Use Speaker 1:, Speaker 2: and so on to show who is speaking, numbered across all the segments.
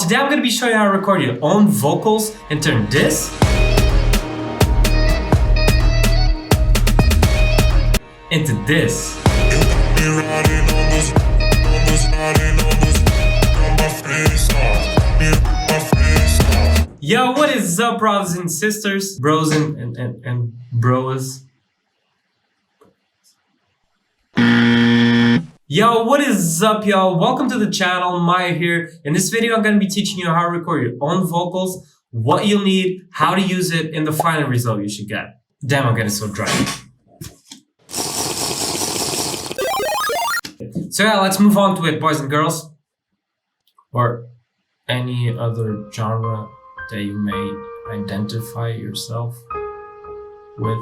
Speaker 1: today I'm going to be showing you how to record your own vocals and turn this into this. Yo, what is up, brothers and sisters, bros and bros? Yo, what is up, y'all? Welcome to the channel. Myoh here. In this video, I'm going to be teaching you how to record your own vocals, what you'll need, how to use it, and the final result you should get. Damn, I'm getting so dry. So yeah, let's move on to it, boys and girls. Or any other genre that you may identify yourself with.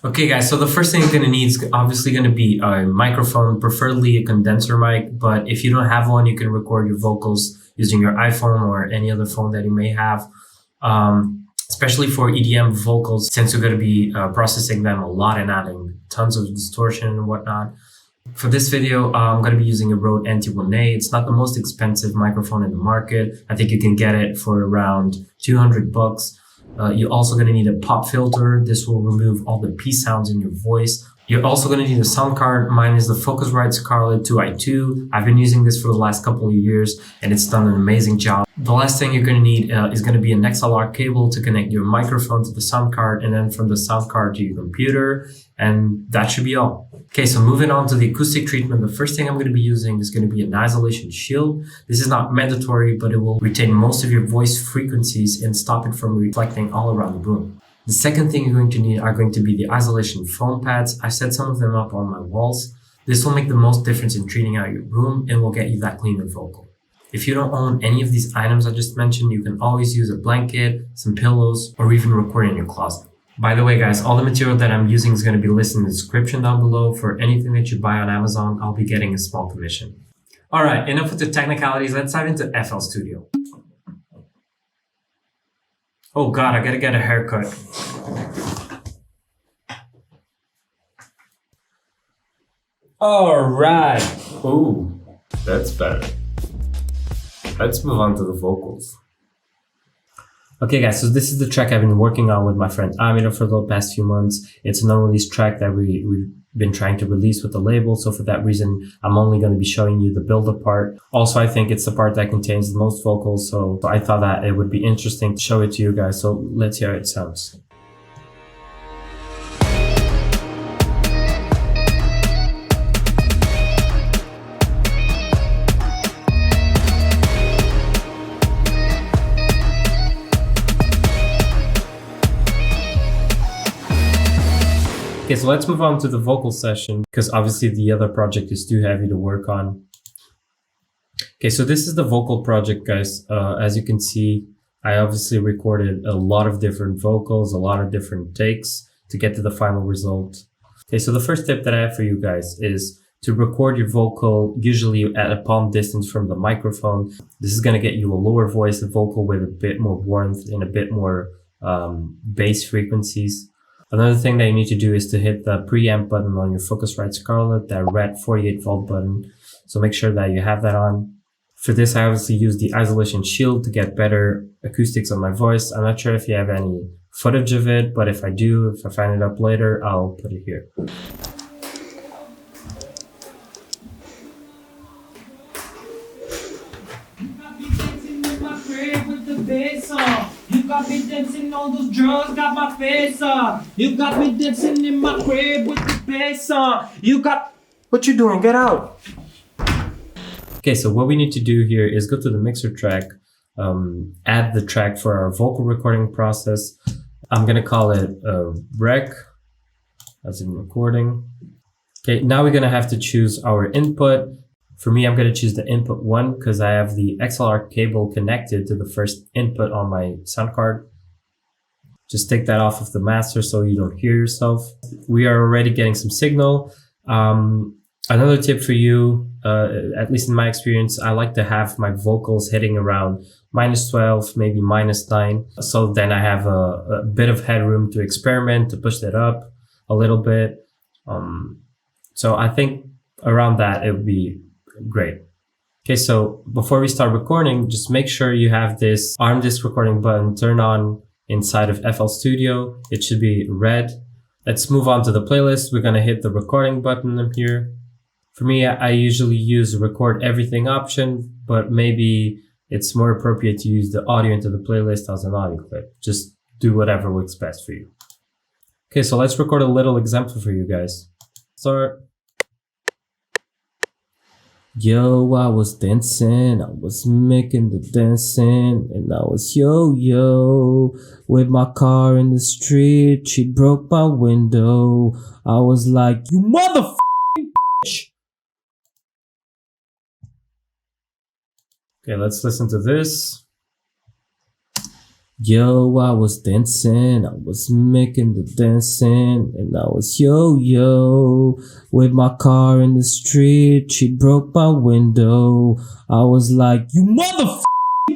Speaker 1: Okay guys, so the first thing you're gonna need is obviously gonna be a microphone, preferably a condenser mic, but if you don't have one, you can record your vocals using your iPhone or any other phone that you may have. Especially for EDM vocals, since you're gonna be processing them a lot and adding tons of distortion and whatnot. For this video, I'm going to be using a Rode NT1A. It's not the most expensive microphone in the market. I think you can get it for around 200 bucks. You're also going to need a pop filter. This will remove all the P sounds in your voice. You're also going to need a sound card. Mine is the Focusrite Scarlett 2i2. I've been using this for the last couple of years and it's done an amazing job. The last thing you're going to need is going to be an XLR cable to connect your microphone to the sound card, and then from the sound card to your computer, and that should be all. Okay, so moving on to the acoustic treatment, the first thing I'm going to be using is going to be an isolation shield. This is not mandatory, but it will retain most of your voice frequencies and stop it from reflecting all around the room. The second thing you're going to need are going to be the isolation foam pads. I set some of them up on my walls. This will make the most difference in treating out your room and will get you that cleaner vocal. If you don't own any of these items I just mentioned, you can always use a blanket, some pillows, or even record in your closet. By the way, guys, all the material that I'm using is going to be listed in the description down below. For anything that you buy on Amazon, I'll be getting a small commission. All right, enough with the technicalities. Let's dive into FLstudio. Oh God, I gotta get a haircut. All right. Ooh, that's better. Let's move on to the vocals. Okay guys, so this is the track I've been working on with my friend Amira for the past few months. It's an unreleased track that we've been trying to release with the label, so for that reason, I'm only going to be showing you the build-up part. Also, I think it's the part that contains the most vocals, so I thought that it would be interesting to show it to you guys, so let's hear how it sounds. Okay, so let's move on to the vocal session because obviously the other project is too heavy to work on. Okay, so this is the vocal project, guys. As you can see, I obviously recorded a lot of different vocals, a lot of different takes to get to the final result. Okay, so the first tip that I have for you guys is to record your vocal usually at a palm distance from the microphone. This is going to get you a lower voice, a vocal with a bit more warmth and a bit more bass frequencies. Another thing that you need to do is to hit the preamp button on your Focusrite Scarlett, that red 48 volt button. So make sure that you have that on. For this, I obviously use the isolation shield to get better acoustics on my voice. I'm not sure if you have any footage of it, but if I do, if I find it up later, I'll put it here.
Speaker 2: You got me dancing on those drugs, got my face on. You got me dancing in my crib with the bass on. You got...
Speaker 1: What you doing? Get out! Okay, so what we need to do here is go to the mixer track, add the track for our vocal recording process. I'm gonna call it rec, as in recording. Okay, now we're gonna have to choose our input. For me, I'm going to choose the input 1 because I have the XLR cable connected to the first input on my sound card. Just take that off of the master so you don't hear yourself. We are already getting some signal. Another tip for you, at least in my experience, I like to have my vocals hitting around -12, maybe -9. So then I have a bit of headroom to experiment, to push that up a little bit. So I think around that, it would be great. Okay, so before we start recording, just make sure you have this arm disc recording button turned on inside of FLstudio. It should be red. Let's move on to the playlist. We're gonna hit the recording button here. For me, I usually use the record everything option, but maybe it's more appropriate to use the audio into the playlist as an audio clip. Just do whatever works best for you. Okay, so let's record a little example for you guys. Start. Yo, I was dancing, I was making the dancing, and I was yo with my car in the street. She broke my window. I was like, you motherfucking bitch. Okay, let's listen to this. Yo, I was dancing, I was making the dancing, and I was yo with my car in the street. She broke my window. I was like, you motherfucking.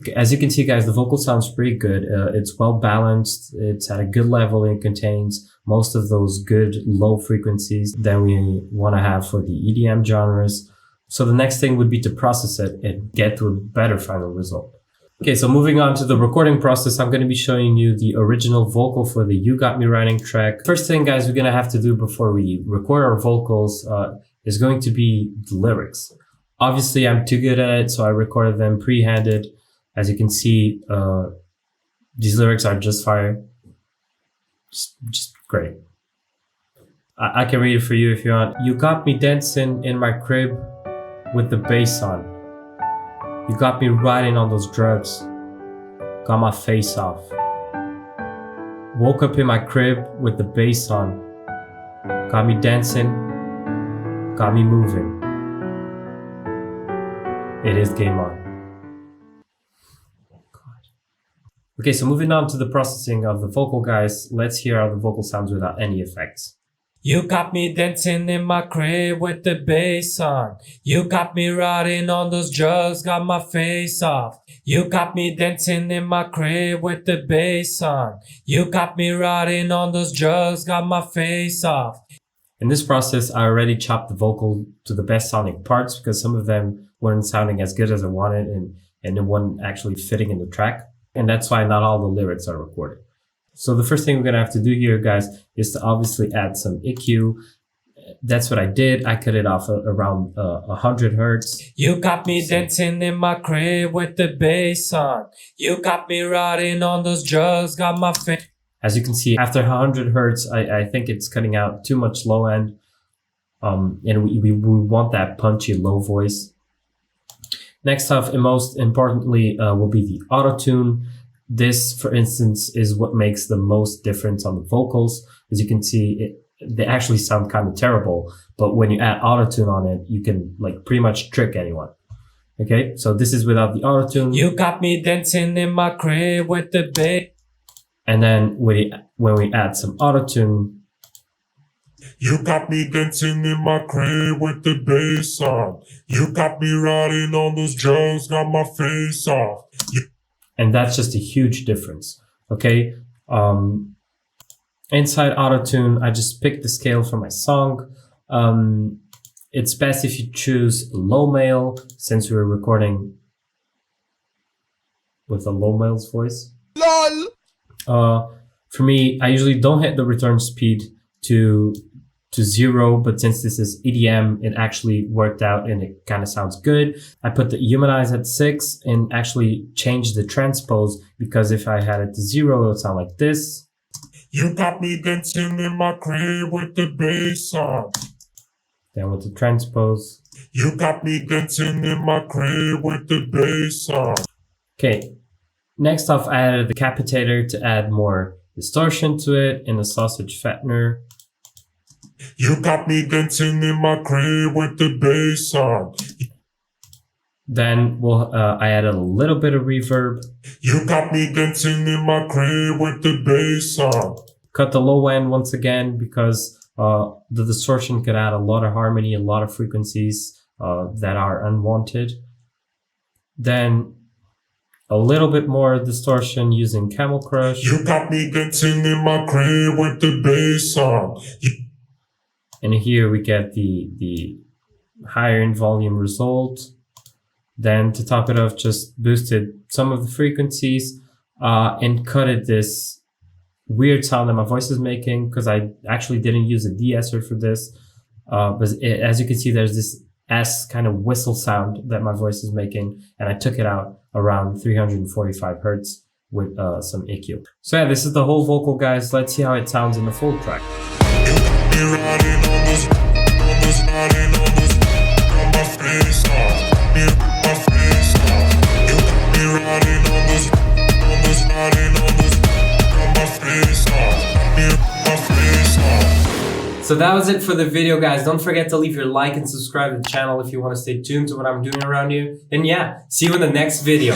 Speaker 1: Okay, as you can see, guys, the vocal sounds pretty good. It's well balanced. It's at a good level. It contains most of those good low frequencies that we want to have for the EDM genres. So the next thing would be to process it and get to a better final result. Okay, so moving on to the recording process, I'm going to be showing you the original vocal for the You Got Me Riding track. First thing, guys, we're going to have to do before we record our vocals is going to be the lyrics. Obviously, I'm too good at it, so I recorded them pre-handed. As you can see, these lyrics are just fire. Just great. I can read it for you if you want. You got me dancing in my crib with the bass on. You got me riding on those drugs, got my face off. Woke up in my crib with the bass on, got me dancing, got me moving. It is game on. Okay, so moving on to the processing of the vocal, guys, let's hear how the vocal sounds without any effects. You got me dancing in my crib with the bass on. You got me riding on those drugs, got my face off. You got me dancing in my crib with the bass on. You got me riding on those drugs, got my face off. In this process, I already chopped the vocal to the best sounding parts because some of them weren't sounding as good as I wanted and it wasn't actually fitting in the track. And that's why not all the lyrics are recorded. So the first thing we're going to have to do here, guys, is to obviously add some EQ. That's what I did. I cut it off around 100 hertz. You got me dancing in my crib with the bass on. You got me riding on those drugs, got my face. As you can see, after 100 hertz, I think it's cutting out too much low end. And we want that punchy low voice. Next up, and most importantly, will be the auto-tune. This, for instance, is what makes the most difference on the vocals. As you can see, they actually sound kind of terrible, but when you add autotune on it, you can like pretty much trick anyone. Okay, so this is without the autotune. You got me dancing in my crib with the bass. And then when we add some autotune. You got me dancing in my crib with the bass on. You got me riding on those drugs, got my face off. And that's just a huge difference, okay? Inside autotune, I just picked the scale for my song. It's best if you choose low male, since we're recording with a low male's voice. LOL! For me, I usually don't hit the return speed to 0, but since this is EDM, it actually worked out and it kind of sounds good. I put the humanize at 6 and actually changed the transpose because if I had it to 0, it would sound like this. You got me dancing in my crib with the bass on. Then with the transpose. You got me dancing in my crib with the bass on. Okay, next off I added the capitator to add more distortion to it and a sausage fattener. You got me dancing in my crib with the bass on. Then I added a little bit of reverb. You got me dancing in my crib with the bass on. Cut the low end once again because the distortion could add a lot of harmony, a lot of frequencies that are unwanted. Then a little bit more distortion using Camel Crush. You got me dancing in my crib with the bass on. And here we get the higher in volume result. Then to top it off, just boosted some of the frequencies and cutted this weird sound that my voice is making, because I actually didn't use a de-esser for this. But as you can see, there's this S kind of whistle sound that my voice is making, and I took it out around 345 hertz with some EQ. So yeah, this is the whole vocal, guys. Let's see how it sounds in the full track. So that was it for the video, guys. Don't forget to leave your like and subscribe to the channel if you want to stay tuned to what I'm doing around here. And yeah, see you in the next video.